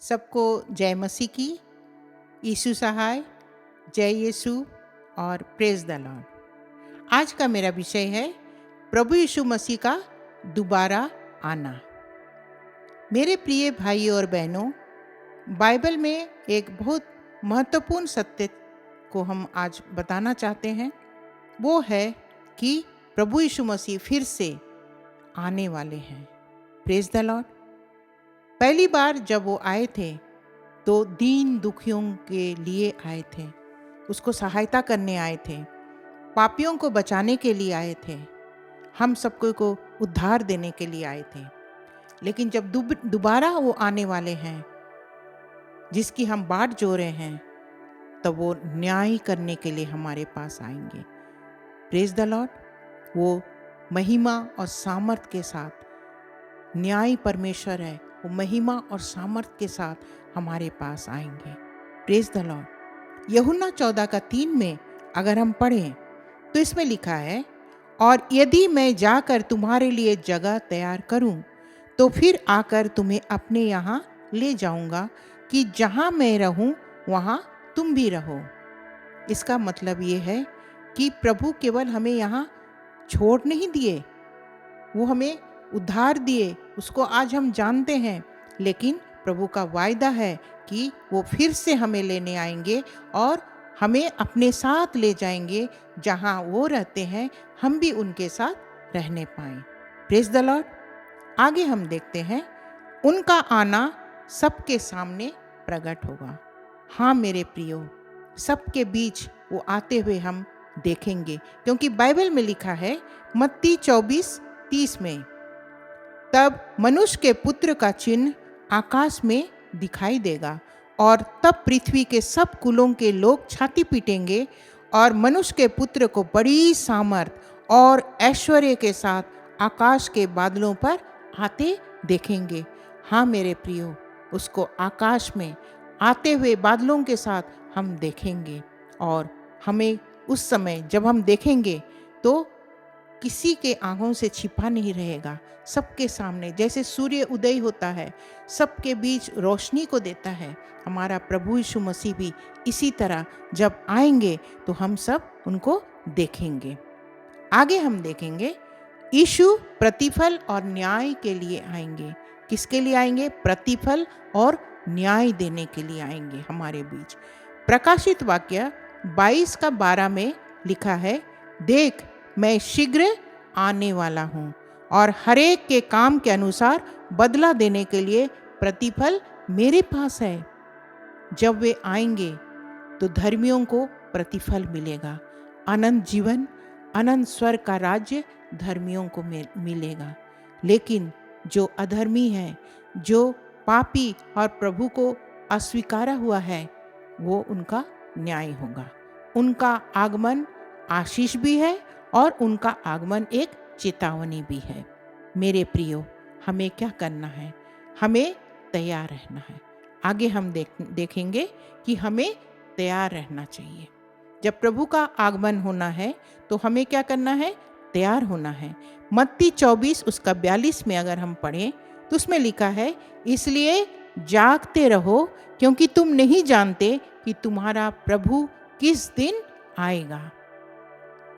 सबको जय मसीह की। यीशु सहाय, जय यीशु और प्रेज द लॉर्ड। आज का मेरा विषय है प्रभु यीशु मसीह का दोबारा आना। मेरे प्रिय भाइयों और बहनों, बाइबल में एक बहुत महत्वपूर्ण सत्य को हम आज बताना चाहते हैं। वो है कि प्रभु यीशु मसीह फिर से आने वाले हैं। Praise the Lord. पहली बार जब वो आए थे तो दीन दुखियों के लिए आए थे, उसको सहायता करने आए थे, पापियों को बचाने के लिए आए थे, हम सबको को उद्धार देने के लिए आए थे। लेकिन जब दोबारा वो आने वाले हैं जिसकी हम बाट जो रहे हैं, तब वो न्याय करने के लिए हमारे पास आएंगे। Praise the Lord. वो महिमा और सामर्थ के साथ, न्याय परमेश्वर है, वो महिमा और सामर्थ के साथ हमारे पास आएंगे। Praise the Lord. यूहन्ना 14:3 में अगर हम पढ़ें तो इसमें लिखा है, और यदि मैं जाकर तुम्हारे लिए जगह तैयार करूं तो फिर आकर तुम्हें अपने यहाँ ले जाऊंगा कि जहाँ मैं रहूं वहाँ तुम भी रहो। इसका मतलब ये है कि प्रभु केवल हमें यहाँ छोड़ नहीं दिए, वो हमें उद्धार दिए, उसको आज हम जानते हैं, लेकिन प्रभु का वायदा है कि वो फिर से हमें लेने आएंगे और हमें अपने साथ ले जाएंगे। जहाँ वो रहते हैं हम भी उनके साथ रहने पाएं। Praise the Lord. आगे हम देखते हैं, उनका आना सबके सामने प्रकट होगा। हाँ मेरे प्रियो, सबके बीच वो आते हुए हम देखेंगे, क्योंकि बाइबल में लिखा है मत्ती 24:30 में, तब मनुष्य के पुत्र का चिन्ह आकाश में दिखाई देगा और तब पृथ्वी के सब कुलों के लोग छाती पीटेंगे और मनुष्य के पुत्र को बड़ी सामर्थ और ऐश्वर्य के साथ आकाश के बादलों पर आते देखेंगे। हाँ मेरे प्रियो, उसको आकाश में आते हुए बादलों के साथ हम देखेंगे, और हमें उस समय जब हम देखेंगे तो किसी के आंखों से छिपा नहीं रहेगा। सबके सामने जैसे सूर्य उदय होता है, सबके बीच रोशनी को देता है, हमारा प्रभु यीशु मसीह भी इसी तरह जब आएंगे तो हम सब उनको देखेंगे। आगे हम देखेंगे, यीशु प्रतिफल और न्याय के लिए आएंगे। किसके लिए आएंगे? प्रतिफल और न्याय देने के लिए आएंगे हमारे बीच। प्रकाशित वाक्य 22:12 में लिखा है, देख मैं शीघ्र आने वाला हूँ और हरेक के काम के अनुसार बदला देने के लिए प्रतिफल मेरे पास है। जब वे आएंगे तो धर्मियों को प्रतिफल मिलेगा, अनंत जीवन, अनंत स्वर्ग का राज्य धर्मियों को मिलेगा। लेकिन जो अधर्मी है, जो पापी और प्रभु को अस्वीकारा हुआ है, वो उनका न्याय होगा। उनका आगमन आशीष भी है और उनका आगमन एक चेतावनी भी है। मेरे प्रियो, हमें क्या करना है? हमें तैयार रहना है। आगे हम देखेंगे कि हमें तैयार रहना चाहिए। जब प्रभु का आगमन होना है तो हमें क्या करना है? तैयार होना है। मत्ती 24:42 में अगर हम पढ़ें तो उसमें लिखा है, इसलिए जागते रहो क्योंकि तुम नहीं जानते कि तुम्हारा प्रभु किस दिन आएगा।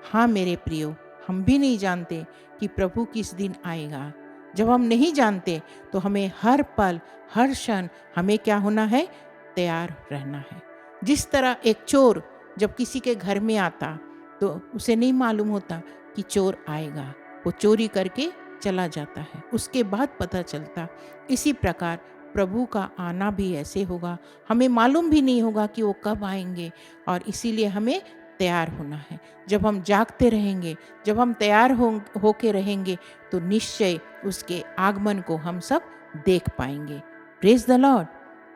हाँ मेरे प्रियो, हम भी नहीं जानते कि प्रभु किस दिन आएगा। जब हम नहीं जानते तो हमें हर पल, हर क्षण हमें क्या होना है? तैयार रहना है। जिस तरह एक चोर जब किसी के घर में आता तो उसे नहीं मालूम होता कि चोर आएगा, वो चोरी करके चला जाता है, उसके बाद पता चलता। इसी प्रकार प्रभु का आना भी ऐसे होगा, हमें मालूम भी नहीं होगा कि वो कब आएंगे, और इसीलिए हमें तैयार होना है। जब हम जागते रहेंगे, जब हम तैयार होके रहेंगे तो निश्चय उसके आगमन को हम सब देख पाएंगे। Praise the Lord.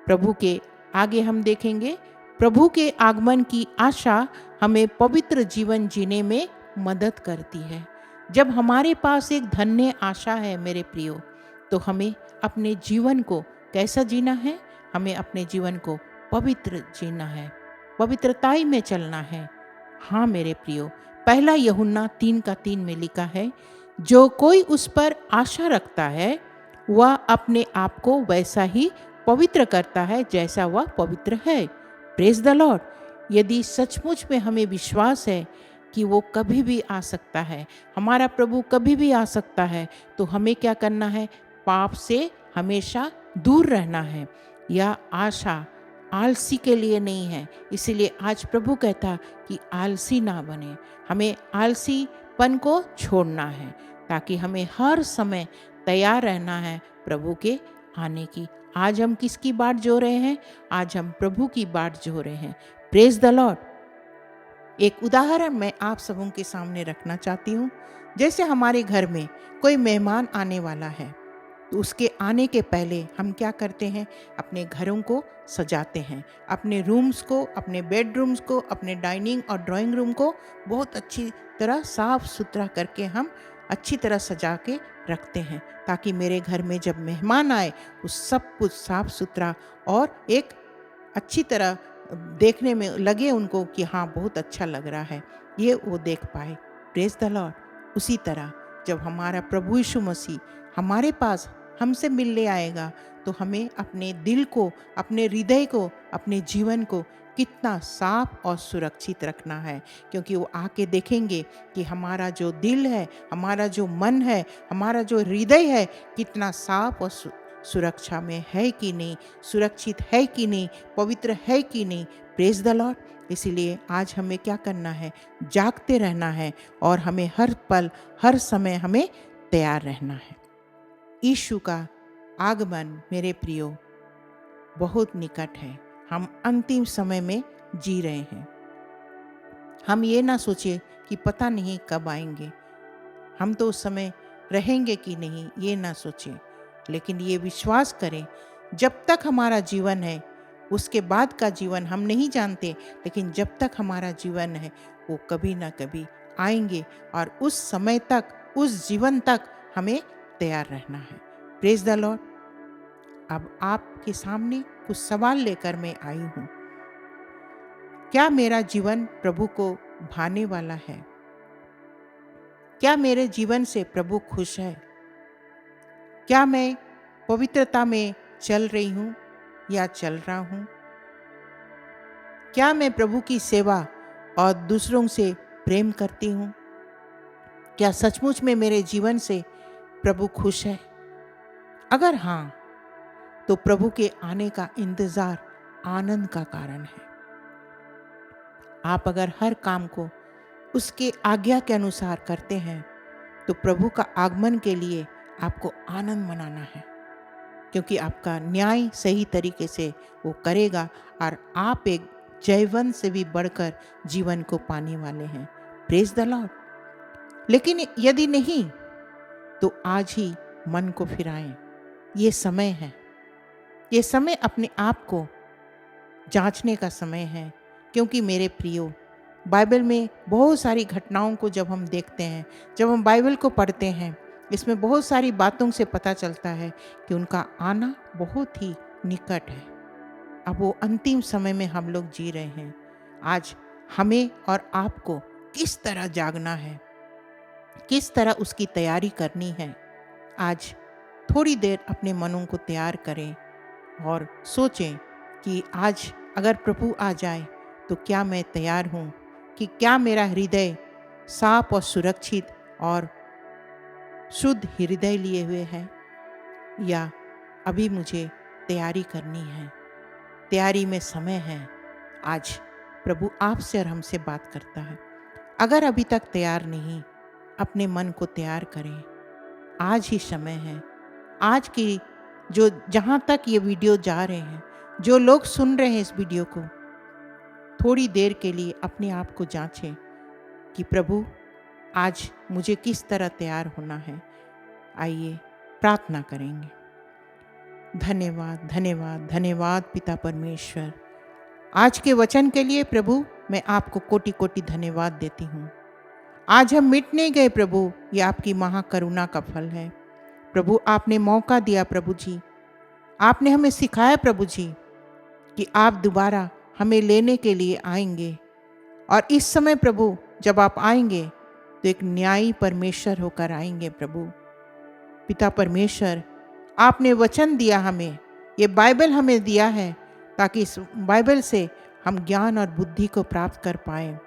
प्रभु के आगे हम देखेंगे, प्रभु के आगमन की आशा हमें पवित्र जीवन जीने में मदद करती है। जब हमारे पास एक धन्य आशा है मेरे प्रियो, तो हमें अपने जीवन को कैसा जीना है? हमें अपने जीवन को पवित्र जीना है, पवित्रताई में चलना है। हाँ मेरे प्रियो, पहला यूहन्ना 3:3 में लिखा है, जो कोई उस पर आशा रखता है वह अपने आप को वैसा ही पवित्र करता है जैसा वह पवित्र है। Praise the Lord. यदि सचमुच में हमें विश्वास है कि वो कभी भी आ सकता है, हमारा प्रभु कभी भी आ सकता है, तो हमें क्या करना है? पाप से हमेशा दूर रहना है। यह आशा आलसी के लिए नहीं है। इसीलिए आज प्रभु कहता कि आलसी ना बने, हमें आलसीपन को छोड़ना है, ताकि हमें हर समय तैयार रहना है प्रभु के आने की। आज हम किसकी बाट जो रहे हैं? आज हम प्रभु की बाट जो रहे हैं। Praise the Lord. एक उदाहरण मैं आप सबों के सामने रखना चाहती हूँ। जैसे हमारे घर में कोई मेहमान आने वाला है, तो उसके आने के पहले हम क्या करते हैं? अपने घरों को सजाते हैं, अपने रूम्स को, अपने बेडरूम्स को, अपने डाइनिंग और ड्राइंग रूम को बहुत अच्छी तरह साफ सुथरा करके हम अच्छी तरह सजा के रखते हैं, ताकि मेरे घर में जब मेहमान आए वो सब कुछ साफ सुथरा और एक अच्छी तरह देखने में लगे उनको कि हाँ बहुत अच्छा लग रहा है, ये वो देख पाए। Praise the Lord. उसी तरह जब हमारा प्रभु यीशु मसीह हमारे पास हमसे मिलने आएगा, तो हमें अपने दिल को, अपने हृदय को, अपने जीवन को कितना साफ और सुरक्षित रखना है, क्योंकि वो आके देखेंगे कि हमारा जो दिल है, हमारा जो मन है, हमारा जो हृदय है कितना साफ और सुरक्षा में है कि नहीं, सुरक्षित है कि नहीं, पवित्र है कि नहीं। Praise the Lord. इसीलिए आज हमें क्या करना है? जागते रहना है और हमें हर पल, हर समय हमें तैयार रहना है। यीशु का आगमन मेरे प्रियो बहुत निकट है। हम अंतिम समय में जी रहे हैं। हम ये ना सोचे कि पता नहीं कब आएंगे, हम तो उस समय रहेंगे कि नहीं, ये ना सोचें, लेकिन ये विश्वास करें जब तक हमारा जीवन है, उसके बाद का जीवन हम नहीं जानते, लेकिन जब तक हमारा जीवन है वो कभी ना कभी आएंगे, और उस समय तक, उस जीवन तक हमें तैयार रहना है। Praise the Lord. अब आपके सामने कुछ सवाल लेकर मैं आई हूँ। क्या मेरा जीवन प्रभु को भाने वाला है? क्या मेरे जीवन से प्रभु खुश है? क्या मैं पवित्रता में चल रही हूँ या चल रहा हूँ? क्या मैं प्रभु की सेवा और दूसरों से प्रेम करती हूँ? क्या सचमुच में मेरे जीवन से प्रभु खुश है? अगर हाँ, तो प्रभु के आने का इंतजार आनंद का कारण है। आप अगर हर काम को उसके आज्ञा के अनुसार करते हैं, तो प्रभु का आगमन के लिए आपको आनंद मनाना है, क्योंकि आपका न्याय सही तरीके से वो करेगा और आप एक जयवंत से भी बढ़कर जीवन को पाने वाले हैं। Praise the Lord. लेकिन यदि नहीं, तो आज ही मन को फिराएं। ये समय है, ये समय अपने आप को जांचने का समय है, क्योंकि मेरे प्रियो, बाइबल में बहुत सारी घटनाओं को जब हम देखते हैं, जब हम बाइबल को पढ़ते हैं, इसमें बहुत सारी बातों से पता चलता है कि उनका आना बहुत ही निकट है। अब वो अंतिम समय में हम लोग जी रहे हैं। आज हमें और आपको किस तरह जागना है, किस तरह उसकी तैयारी करनी है। आज थोड़ी देर अपने मनों को तैयार करें और सोचें कि आज अगर प्रभु आ जाए तो क्या मैं तैयार हूँ, कि क्या मेरा हृदय साफ और सुरक्षित और शुद्ध हृदय लिए हुए है, या अभी मुझे तैयारी करनी है। तैयारी में समय है। आज प्रभु आपसे और हमसे बात करता है। अगर अभी तक तैयार नहीं, अपने मन को तैयार करें। आज ही समय है। आज की जो जहाँ तक ये वीडियो जा रहे हैं, जो लोग सुन रहे हैं इस वीडियो को, थोड़ी देर के लिए अपने आप को जांचें कि प्रभु आज मुझे किस तरह तैयार होना है। आइए प्रार्थना करेंगे। धन्यवाद, धन्यवाद, धन्यवाद पिता परमेश्वर, आज के वचन के लिए प्रभु मैं आपको कोटि कोटि धन्यवाद देती हूँ। आज हम मिट नहीं गए प्रभु, ये आपकी महाकरुणा का फल है। प्रभु आपने मौका दिया प्रभु जी, आपने हमें सिखाया प्रभु जी कि आप दोबारा हमें लेने के लिए आएंगे, और इस समय प्रभु जब आप आएंगे तो एक न्यायी परमेश्वर होकर आएंगे। प्रभु पिता परमेश्वर, आपने वचन दिया हमें ये बाइबल हमें दिया है ताकि इस बाइबल से हम ज्ञान और बुद्धि को प्राप्त कर पाए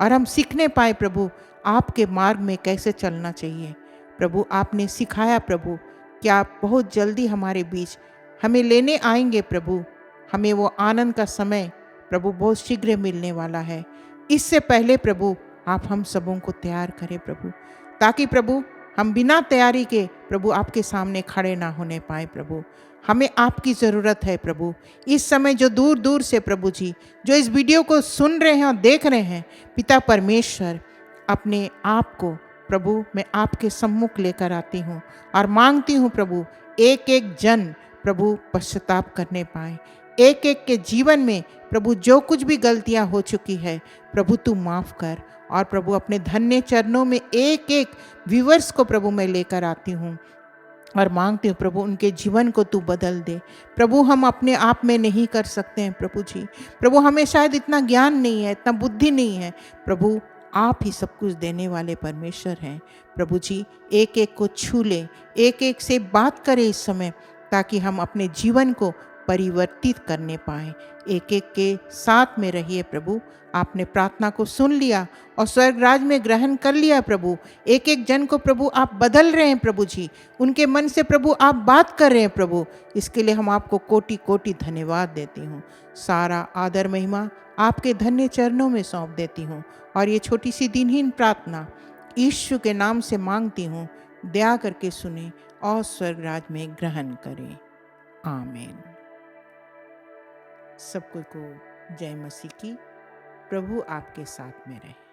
और हम सीखने पाए प्रभु आपके मार्ग में कैसे चलना चाहिए। प्रभु आपने सिखाया प्रभु कि आप बहुत जल्दी हमारे बीच हमें लेने आएंगे प्रभु। हमें वो आनंद का समय प्रभु बहुत शीघ्र मिलने वाला है। इससे पहले प्रभु आप हम सबों को तैयार करें प्रभु, ताकि प्रभु हम बिना तैयारी के प्रभु आपके सामने खड़े ना होने पाए प्रभु। हमें आपकी ज़रूरत है प्रभु। इस समय जो दूर दूर से प्रभु जी जो इस वीडियो को सुन रहे हैं और देख रहे हैं, पिता परमेश्वर अपने आप को प्रभु मैं आपके सम्मुख लेकर आती हूँ और मांगती हूँ प्रभु एक एक जन प्रभु पश्चाताप करने पाए। एक एक के जीवन में प्रभु जो कुछ भी गलतियाँ हो चुकी है प्रभु तू माफ़ कर। और प्रभु अपने धन्य चरणों में एक एक व्यूअर्स को प्रभु मैं लेकर आती हूँ और मांगती हूँ प्रभु उनके जीवन को तू बदल दे। प्रभु हम अपने आप में नहीं कर सकते हैं प्रभु जी। प्रभु हमें शायद इतना ज्ञान नहीं है, इतना बुद्धि नहीं है। प्रभु आप ही सब कुछ देने वाले परमेश्वर हैं। प्रभु जी एक एक को छू ले, एक एक से बात करें इस समय, ताकि हम अपने जीवन को परिवर्तित करने पाए। एक एक के साथ में रहिए प्रभु। आपने प्रार्थना को सुन लिया और स्वर्ग राज में ग्रहण कर लिया प्रभु। एक एक जन को प्रभु आप बदल रहे हैं प्रभु जी, उनके मन से प्रभु आप बात कर रहे हैं प्रभु। इसके लिए हम आपको कोटि कोटि धन्यवाद देती हूँ। सारा आदर महिमा आपके धन्य चरणों में सौंप देती हूँ और ये छोटी सी दिनहीन प्रार्थना यीशु के नाम से मांगती हूँ। दया करके सुने और स्वर्ग राज में ग्रहण करें। आमीन। सबको को जय मसीह की। प्रभु आपके साथ में रहे।